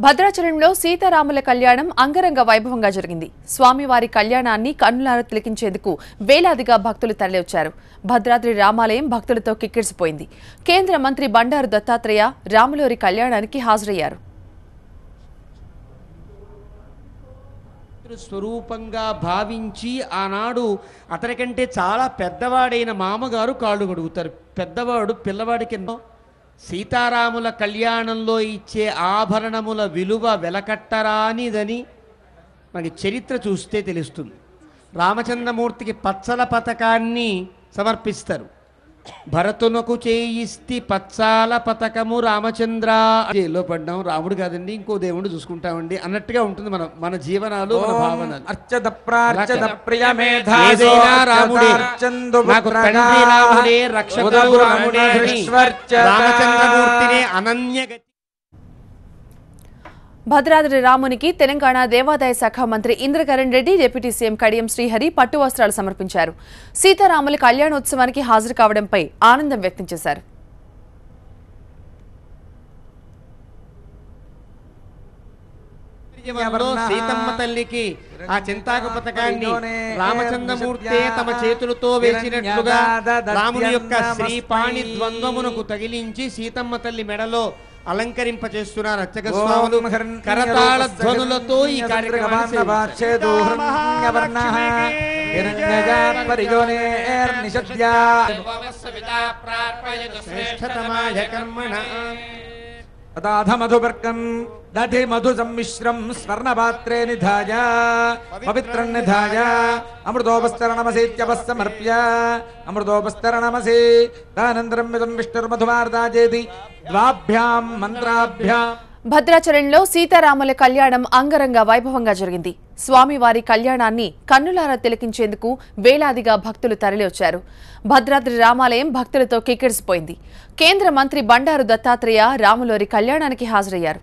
భద్రాచలంలో సీతారాముల కళ్యాణం అంగరంగ వైభవంగా జరిగింది. స్వామివారి కళ్యాణాన్ని కన్నులారా తిలకించేందుకు వేలాదిగా భక్తులు తరలివచ్చారు. భద్రాద్రి రామాలయం భక్తులతో కిక్కిరిసిపోయింది. కేంద్ర మంత్రి బండారు దత్తాత్రేయ రాములోరి కళ్యాణానికి హాజరయ్యారు. స్వరూపంగా భావించి ఆనాడు అతనికంటే చాలా పెద్దవాడైన మామగారు కాళ్ళు కడుగుతారు. పెద్దవాడు పిల్లవాడికి సీతారాముల కళ్యాణంలో ఇచ్చే ఆభరణముల విలువ వెలకట్టరానిదని మనకి చరిత్ర చూస్తే తెలుస్తుంది. రామచంద్రమూర్తికి పచ్చల పతకాన్ని సమర్పిస్తారు. భరతునకు చేయిస్తి పచ్చాల పతకము రామచంద్ర జైల్లో పడ్డాం, రాముడు కాదండి ఇంకో దేవుడు చూసుకుంటామండి అన్నట్టుగా ఉంటుంది మన జీవనాలు, మన భావనలు. ఏదైనా రాముడే, నాకు తండ్రి రాముడే, రక్షకుడు రాముడే, రామచంద్రమూర్తినే అనన్యగతి. భద్రాద్రి రామునికి తెలంగాణ దేవాదాయ శాఖ మంత్రి ఇంద్రకరణ్ రెడ్డి, డిప్యూటీ సీఎం కడియం శ్రీహరి పట్టు వస్త్రాలు సమర్పించారు. సీతారాముల కళ్యాణోత్సవానికి హాజరు కావడంపై ఆనందం వ్యక్తం చేశారు. సీతమ్మ తల్లికి ఆ చింతాకు పథకాన్ని రామచంద్రమూర్తి తమ చేతులతో వేసినట్లుగా రాముని యొక్క శ్రీపాణి ద్వంద్వమునకు తగిలించి సీతమ్మ తల్లి మెడలో అలంకరింపచేస్తున్నారు అర్చక స్వాములు. కరతాళ ధ్వనులతో ఈ కార్యక్రమాన్ని మధుపర్కం దధి మధు సమ్మిశ్రం స్వర్ణపాత్రే నిధాయ పవిత్రం నిధాయ అమృతోపస్తరణమసేత్యపస్సమర్ప్య అమృతోపస్తరణమసే తదనంతరం మిదం విష్ణుర్మధువార్దాజేతి ద్వాభ్యాం మంత్రాభ్యాం. భద్రాచలంలో సీతారాముల కళ్యాణం అంగరంగ వైభవంగా జరిగింది. స్వామివారి కళ్యాణాన్ని కన్నులారా తిలకించేందుకు వేలాదిగా భక్తులు తరలివచ్చారు. భద్రాద్రి రామాలయం భక్తులతో కిక్కిరిసిపోయింది. కేంద్ర మంత్రి బండారు దత్తాత్రేయ రాములోరి కళ్యాణానికి హాజరయ్యారు.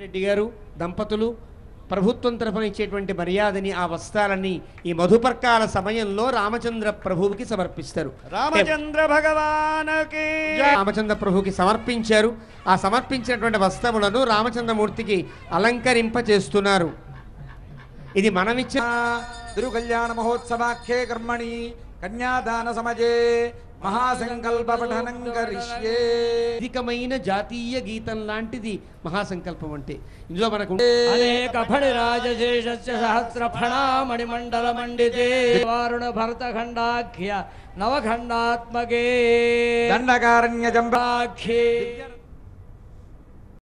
రెడ్డి గారు దంపతులు ప్రభుత్వం తరఫున ఇచ్చేటువంటి మర్యాదని, ఆ వస్త్రాలని ఈ మధుపర్కాల సమయంలో రామచంద్ర ప్రభువుకి సమర్పిస్తారు. రామచంద్ర భగవానికి రామచంద్ర ప్రభువుకి సమర్పించారు. ఆ సమర్పించినటువంటి వస్త్రములను రామచంద్రమూర్తికి అలంకరింప చేస్తున్నారు. ఇది మనమిచ్చిన తిరు కళ్యాణ మహోత్సవాఖ్యే కర్మణి కన్యాదాన సమజే మహాసంకల్ప పఠనం కరిష్యే. అధికమైన జాతీయ గీతం లాంటిది మహాసంకల్పం అంటే. ఇందులో మనకు అనేక ఫణి రాజశేషస్య సహస్ర ఫణామణి మండల మండితే వారుణ భరత ఖండాఖ్య నవఖండాత్మకే దండకారణ్య జంబాఖ్యే